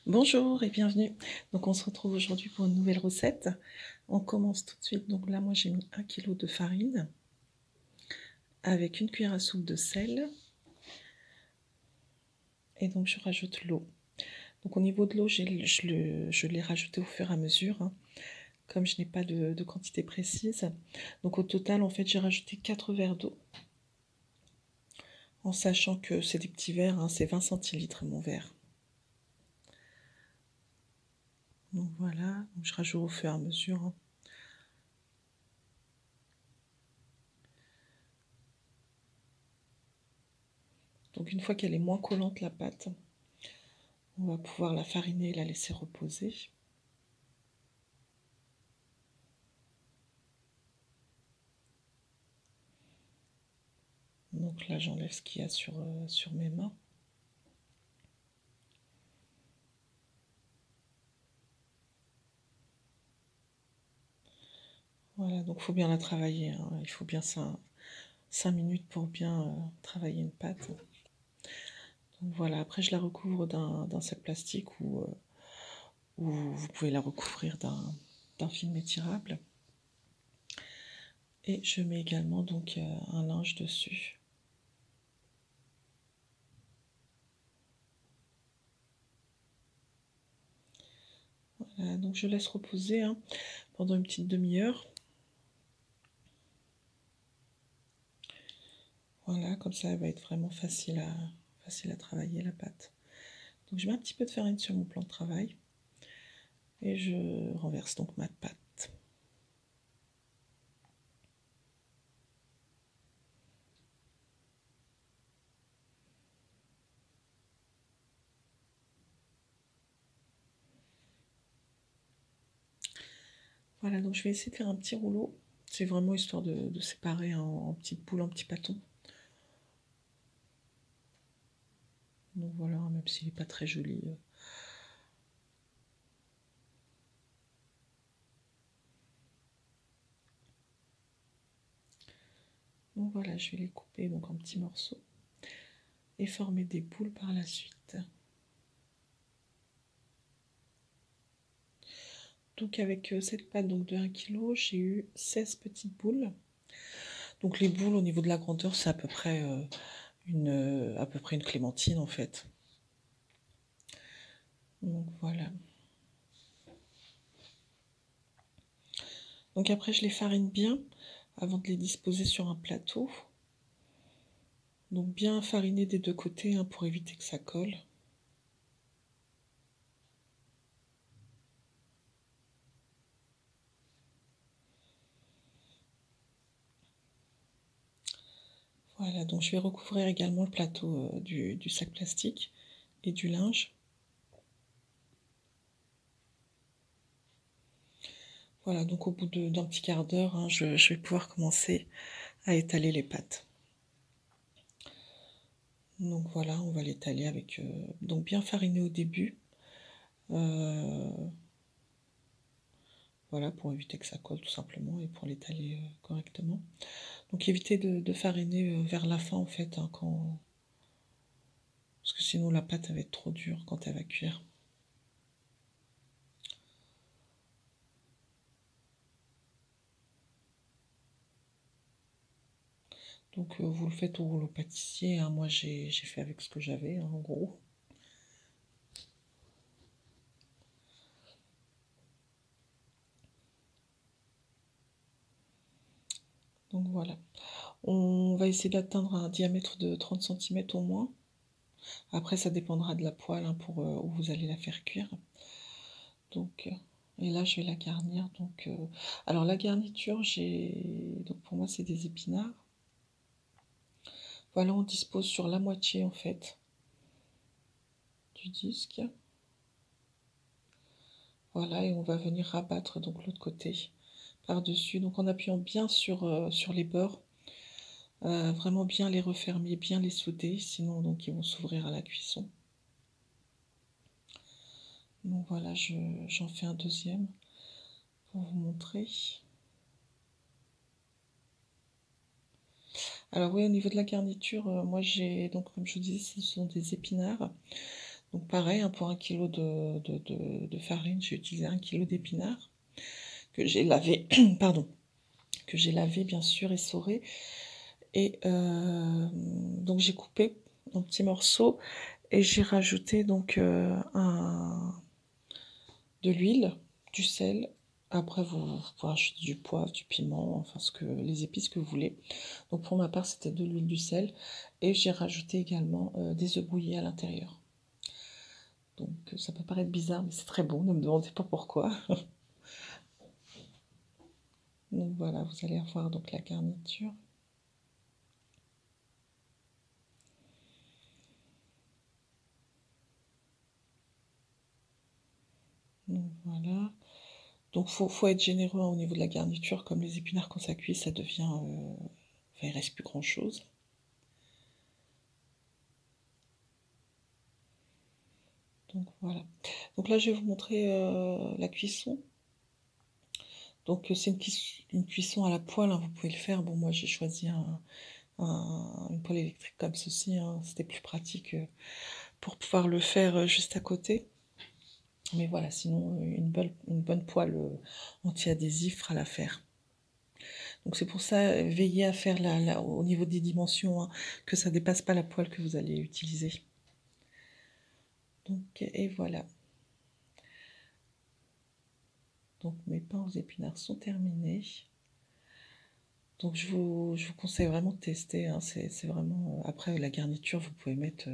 Bonjour et bienvenue. Donc on se retrouve aujourd'hui pour une nouvelle recette. On commence tout de suite. Donc là moi j'ai mis 1 kg de farine avec une cuillère à soupe de sel. Et donc je rajoute l'eau. Donc au niveau de l'eau, je l'ai rajouté au fur et à mesure, hein, comme je n'ai pas de quantité précise. Donc au total en fait j'ai rajouté 4 verres d'eau. En sachant que c'est des petits verres, hein, c'est 20 centilitres mon verre. Donc voilà, donc je rajoute au fur et à mesure, hein. Donc une fois qu'elle est moins collante la pâte, on va pouvoir la fariner et la laisser reposer. Donc là j'enlève ce qu'il y a sur mes mains. Voilà, donc il faut bien la travailler, hein. Il faut bien 5 minutes pour bien travailler une pâte. Donc voilà, après je la recouvre d'un sac plastique ou vous pouvez la recouvrir d'un film étirable. Et je mets également donc un linge dessus. Voilà, donc je laisse reposer, hein, pendant une petite demi-heure. Voilà, comme ça elle va être vraiment facile à travailler la pâte. Donc je mets un petit peu de farine sur mon plan de travail et je renverse donc ma pâte. Voilà, donc je vais essayer de faire un petit rouleau. C'est vraiment histoire de séparer en petites boules, en petits pâtons. Donc voilà, même s'il n'est pas très joli. Donc voilà, je vais les couper donc en petits morceaux et former des boules par la suite. Donc avec cette pâte donc de 1 kg, j'ai eu 16 petites boules. Donc les boules au niveau de la grandeur, c'est à peu près une clémentine en fait. Donc voilà. Donc après je les farine bien avant de les disposer sur un plateau. Donc bien fariner des deux côtés, hein, pour éviter que ça colle. Voilà, donc je vais recouvrir également le plateau du sac plastique et du linge. Voilà, donc au bout d'un petit quart d'heure, hein, je vais pouvoir commencer à étaler les pâtes. Donc voilà, on va l'étaler avec donc bien fariné au début. Voilà, pour éviter que ça colle tout simplement et pour l'étaler correctement. Donc évitez de fariner vers la fin en fait, hein, parce que sinon la pâte va être trop dure quand elle va cuire. Donc vous le faites au rouleau pâtissier, hein. Moi j'ai fait avec ce que j'avais, hein, en gros. Donc voilà. On va essayer d'atteindre un diamètre de 30 cm au moins. Après ça dépendra de la poêle, hein, pour où vous allez la faire cuire. Donc et là je vais la garnir. Donc alors la garniture, donc pour moi c'est des épinards. Voilà, on dispose sur la moitié en fait du disque. Voilà, et on va venir rabattre donc l'autre côté par-dessus, donc en appuyant bien sur les bords, vraiment bien les refermer, bien les souder, sinon donc ils vont s'ouvrir à la cuisson. Donc voilà, j'en fais un deuxième pour vous montrer. Alors oui, au niveau de la garniture, moi j'ai, donc comme je vous disais, ce sont des épinards. Donc pareil, hein, pour 1 kg de farine, j'ai utilisé 1 kg d'épinards que j'ai lavé, pardon, que j'ai lavé bien sûr, essoré. Et donc j'ai coupé en petits morceaux et j'ai rajouté donc de l'huile, du sel. Après, vous pouvez rajouter du poivre, du piment, enfin les épices que vous voulez. Donc pour ma part, c'était de l'huile, du sel. Et j'ai rajouté également des œufs bouillis à l'intérieur. Donc ça peut paraître bizarre, mais c'est très bon, ne me demandez pas pourquoi. Donc voilà, vous allez avoir donc la garniture. Donc voilà. Donc faut être généreux, hein, au niveau de la garniture, comme les épinards quand ça cuit, ça devient... enfin, il reste plus grand chose. Donc voilà. Donc là je vais vous montrer la cuisson. Donc c'est une cuisson à la poêle, hein, vous pouvez le faire. Bon, moi j'ai choisi une poêle électrique comme ceci, hein, c'était plus pratique pour pouvoir le faire juste à côté. Mais voilà, sinon une bonne poêle anti-adhésif fera l'affaire. Donc c'est pour ça, veillez à faire au niveau des dimensions, hein, que ça ne dépasse pas la poêle que vous allez utiliser. Donc, et voilà. Donc mes pains aux épinards sont terminés. Donc je vous conseille vraiment de tester, hein, c'est vraiment... Après la garniture, vous pouvez mettre...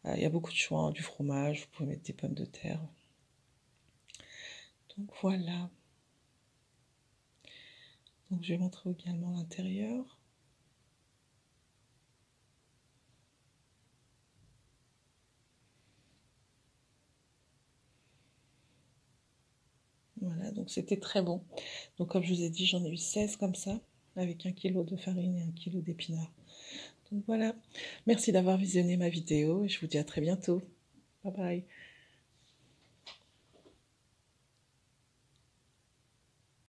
il y a beaucoup de choix, hein, du fromage, vous pouvez mettre des pommes de terre. Donc voilà. Donc je vais montrer également l'intérieur. Voilà, donc c'était très bon. Donc comme je vous ai dit, j'en ai eu 16 comme ça, avec 1 kg de farine et 1 kg d'épinards. Donc voilà, merci d'avoir visionné ma vidéo et je vous dis à très bientôt. Bye bye.